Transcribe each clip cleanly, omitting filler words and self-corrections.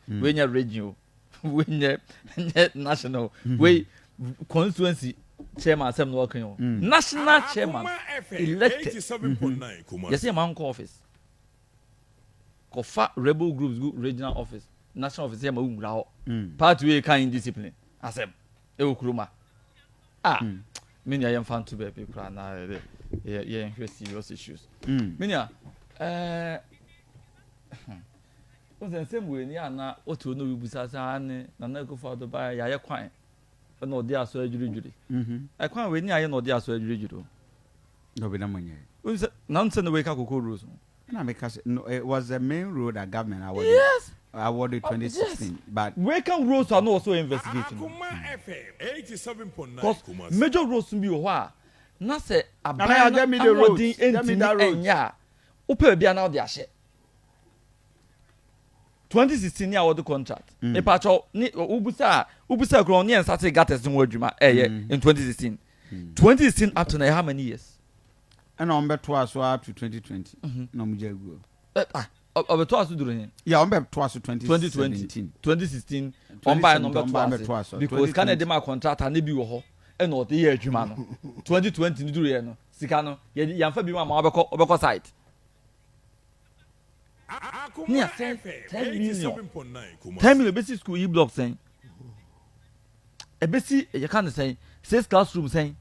when you're regional, when you're national, we constituency chairman, some working on national chairman elected. Yes, a man office. Kofa rebel groups regional office, national office. Part way kind discipline. I said, Eukruma. Many I am found to be people now. Yeah, serious issues. Minya, what's the same way? Niana, what to know with Sasani, Nanako for the buy a quine. No, they are so jury. I can't wait near no, they are so jury. No, we don't nonsense the wake up rules. It was the main road that government awarded 2016. Yes. But wake up rules are not also investigating. Because major roads will be a na say abaya get me the roads. Get me that road. Yeah. Open be now their share. 2016 year the contract. E pacho ni ubusa ground ni start got as mo adwuma in 2016. 2016 up to now how many years? And on bet twice up to 2020. No muje go. Over twice duro hin. Yeah, on bet twice to 2017. 2016 on by number twice. Because Canada my contract and be wo ho. And not the year adwuma no. 2020 ni duro ye no. Sika no ye yamfa bi ma obekọ site. Ni a 10 million basic school e-block saying. E basic you can say 6 classroom saying.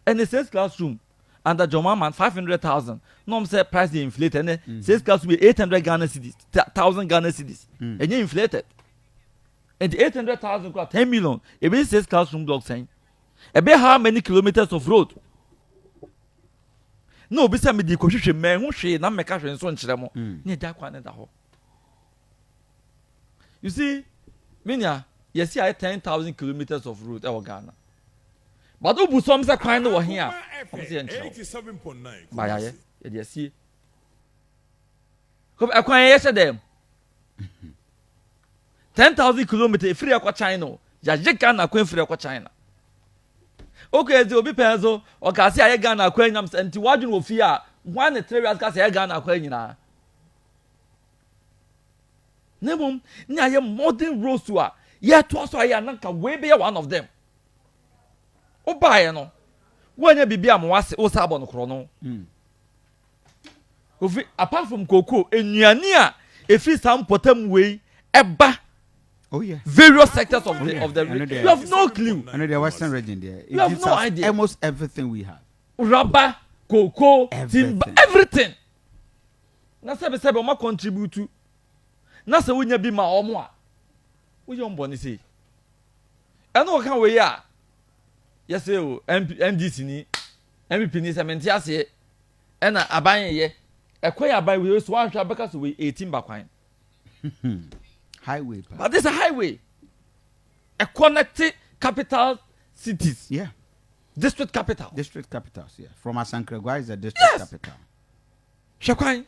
And the 6 classroom under Jomaman 500,000. No say price they inflated and 6 classroom 800 Ghana cedis, 1,000 Ghana cedis. And you inflated. And the 800,000 got 10 million. A basic 6 classroom block saying. A bit how many kilometers of road? No, beside me the question man who she na make cash and so on chiremo. Ni da kwa na da ho. You see, Minya, you see I 10,000 kilometers of road in Ghana. But obu some say kwan no here. 87.9. Ba ya ye see. Come akwan ye she dem. 10,000 kilometers free akwa China. Ya je Ghana akwan free akwa China. Okay, the obi penzo o ka se aye Ghana akwan nyam nti wadwun ofi a 1 3 years ka se aye Ghana akwan nyina. Nebum ni aye modern roads to a ye to so aye na ka we be one of them. O buy no. Wanya bibia mo wase o sabo no kro no. Ofi apart from cocoa enuane a efi sam potam we eba. Oh yeah. Various sectors of the region. You have no clue. I know the Western region there. You have no idea. Almost everything we have. Rubber, cocoa, timber, everything. Na sebe o ma contribute to. Na se wonya bi ma omo a. Wo yom boni sei. Eno o kan we ya. Yes o MDC ni MVP ni sementi ase. Ena aban ye. Ekoya aban we so anhwa beka so we 18 bakwan. Highway. But this is a highway. A connected capital cities. Yeah. District capital. District capitals, yeah. From Asankragwa is a district capital. Shakwan.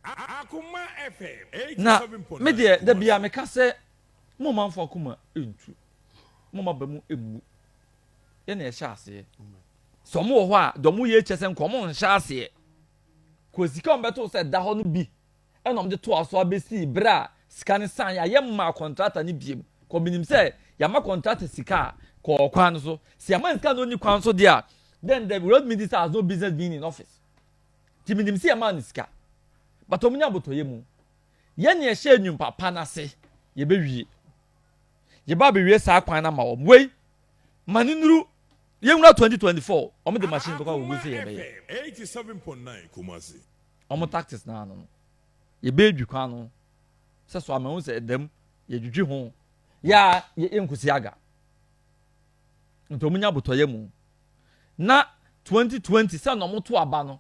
Akoma FM. Na, me de bia me ka se mo man for Akoma entu. Mo ma ba mu emu. Ye na e sha ase. So mo ho a, do mo ye chese nko mo nsha ase. Ko sika on beto se da ho no bi. E no de to aso abesi bra. Scan san ya yemma contractor ni biem ko minim say ya ma contractor sika ko kwan so se ya man sika no ni kwan so dia then the road minister has no business being in office ti minim say ya man sika but omunya botoye mu ye ne ehye enwum papa na se ye bewie ye ba bewie sa kwan na ma wo wei maninuru ye nwura 2024 omo de machine ko wo say ye be 87.9 Kumasi omo tactics na no ye be dwi kwan no se so amehun se edem ye dwudwi ho ya ye enkusi aga nto munya botoye mu na 2020 se no moto aba no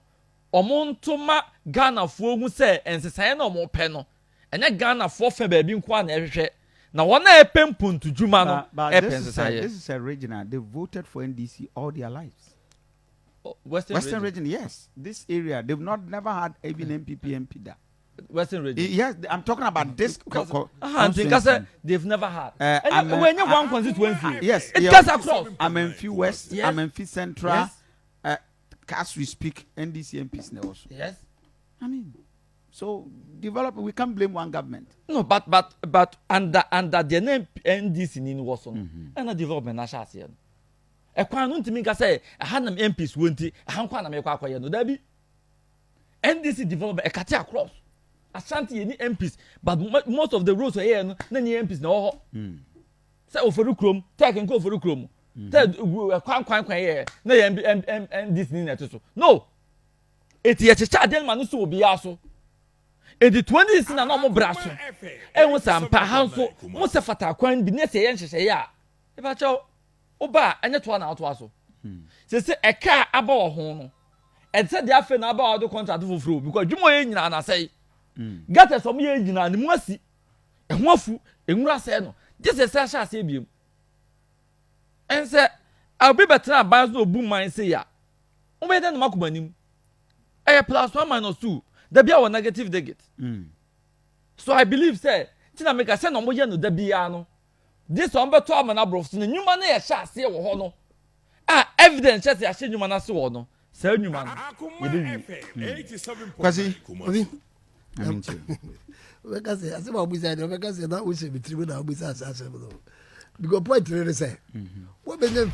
omonto ma Ghana fo hu se ensesaye na omo pe no enye Ghana fo fe ba bi nko na ehwehwe na wona epempuntu dwuma no epensesaye. This is a regional they voted for NDC all their lives. Western region, yes. This area they've never had even MPP MP there. Western region. Yes, I'm talking about this. They've never had. When you one constituency, yes, it cuts across. I'm in Few West. Yes. I'm in Few Central. Yes. As we speak, NDC MPs now also. Yes. I mean, So develop. We can't blame one government. No, but under the name NDC in Wasson, and a development national. A quan to me, I say, a hand MPs won't it, a hand quan make quite no debbie. NDC development a Katia cross. Ashanti any MPs, but most of the roads are here, many MPs no. Say for the chrome, take and go for the chrome. Tell quite here, no NDC in no. It's yet a child, then man will be also. In the 20s, in a normal brass, and was some pahanso, most of a coin be necessary, and she say, yeah. If I tell Oba, and that one out was so. Say a car about home, and said the affair about the contract for through because you may and I say, get us some years in the mercy, and one fool, and Rasseno. This is Sasha Sabium. And say, I'll be better by no boom mine say ya. Obey than Makumanim. A plus 1 minus 2. There be our negative digit. So I believe, say, Tina make a send on more no debiano. This one but 12 and abroad, the new money a shall say or hono. Ah, evidence says I send you man as one. Sir, you man. Akoma FM 87. Kwasi, I mean, because I said, we said, because that we should be tribunal with us. Because point to say, what been them